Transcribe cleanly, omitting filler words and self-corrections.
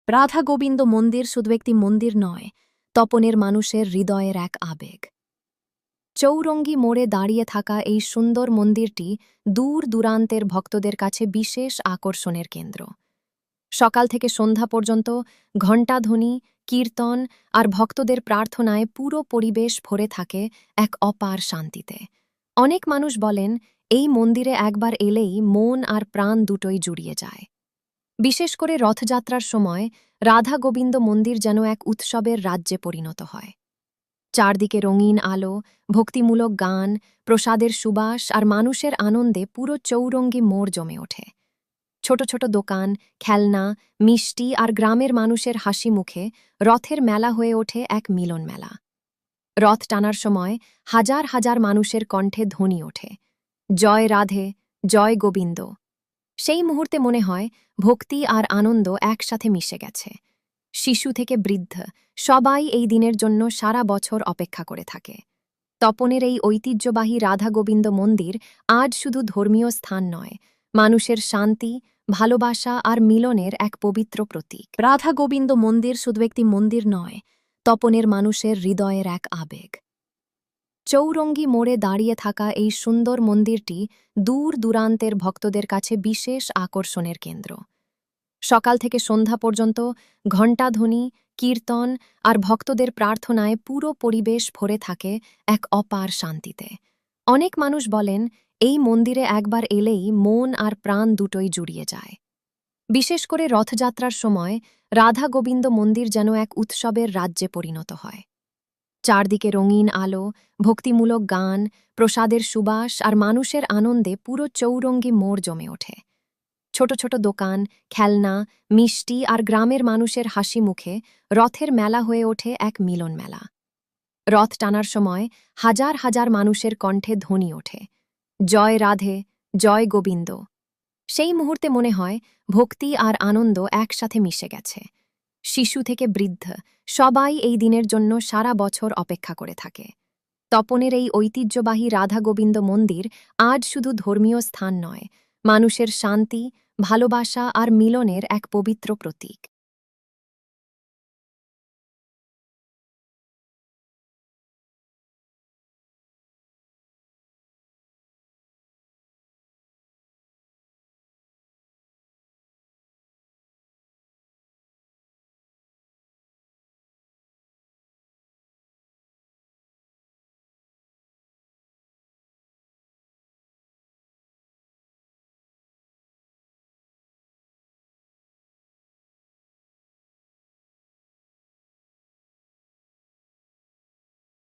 রাধা গোবিন্দ মন্দির শুধু একটি মন্দির নয়, তপনের মানুষের হৃদয়ের এক আবেগ। চৌরঙ্গী মোড়ে দাঁড়িয়ে থাকা এই সুন্দর মন্দিরটি দূর দূরান্তের ভক্তদের কাছে বিশেষ আকর্ষণের কেন্দ্র। সকাল থেকে সন্ধ্যা পর্যন্ত ঘণ্টাধ্বনি, কীর্তন আর ভক্তদের প্রার্থনায় পুরো পরিবেশ ভরে থাকে এক অপার শান্তিতে। অনেক মানুষ বলেন, এই মন্দিরে একবার এলেই মন আর প্রাণ দুটোই জুড়িয়ে যায়। বিশেষ করে রথযাত্রার সময় রাধা গোবিন্দ মন্দির যেন এক উৎসবের রাজ্যে পরিণত হয়। চারদিকে রঙিন আলো, ভক্তিমূলক গান, প্রসাদের সুবাস আর মানুষের আনন্দে পুরো চৌরঙ্গী মোড় জমে ওঠে। ছোট ছোট দোকান, খেলনা, মিষ্টি আর গ্রামের মানুষের হাসি মুখে রথের মেলা হয়ে ওঠে এক মিলন মেলা। রথ টানার সময় হাজার হাজার মানুষের কণ্ঠে ধ্বনি ওঠে, জয় রাধে, জয় গোবিন্দ। সেই মুহূর্তে মনে হয় ভক্তি আর আনন্দ একসাথে মিশে গেছে। শিশু থেকে বৃদ্ধ সবাই এই দিনের জন্য সারা বছর অপেক্ষা করে থাকে। তপনের এই ঐতিহ্যবাহী রাধা গোবিন্দ মন্দির আজ শুধু ধর্মীয় স্থান নয়, মানুষের শান্তি, ভালোবাসা আর মিলনের এক পবিত্র প্রতীক। রাধা গোবিন্দ মন্দির শুধু একটি মন্দির নয়, তপনের মানুষের হৃদয়ের এক আবেগ। চৌরঙ্গী মোড়ে দাঁড়িয়ে থাকা এই সুন্দর মন্দিরটি দূর দূরান্তের ভক্তদের কাছে বিশেষ আকর্ষণের কেন্দ্র। সকাল থেকে সন্ধ্যা পর্যন্ত ঘণ্টাধ্বনি, কীর্তন আর ভক্তদের প্রার্থনায় পুরো পরিবেশ ভরে থাকে এক অপার শান্তিতে। অনেক মানুষ বলেন, এই মন্দিরে একবার এলেই মন আর প্রাণ দুটোই জুড়িয়ে যায়। বিশেষ করে রথযাত্রার সময় রাধা গোবিন্দ মন্দির যেন এক উৎসবের রাজ্যে পরিণত হয়। চারদিকে রঙিন আলো, ভক্তিমূলক গান, প্রসাদের সুবাস আর মানুষের আনন্দে পুরো চৌরঙ্গী মোড় জমে ওঠে। ছোট ছোট দোকান, খেলনা, মিষ্টি আর গ্রামের মানুষের হাসি মুখে রথের মেলা হয়ে ওঠে এক মিলন মেলা। রথ টানার সময় হাজার হাজার মানুষের কণ্ঠে ধ্বনি ওঠে, জয় রাধে, জয় গোবিন্দ। সেই মুহূর্তে মনে হয় ভক্তি আর আনন্দ একসাথে মিশে গেছে। শিশু থেকে বৃদ্ধ সবাই এই দিনের জন্য সারা বছর অপেক্ষা করে থাকে। তপনের এই ঐতিহ্যবাহী রাধা গোবিন্দ মন্দির আজ শুধু ধর্মীয় স্থান নয়, মানুষের শান্তি, ভালোবাসা আর মিলনের এক পবিত্র প্রতীক।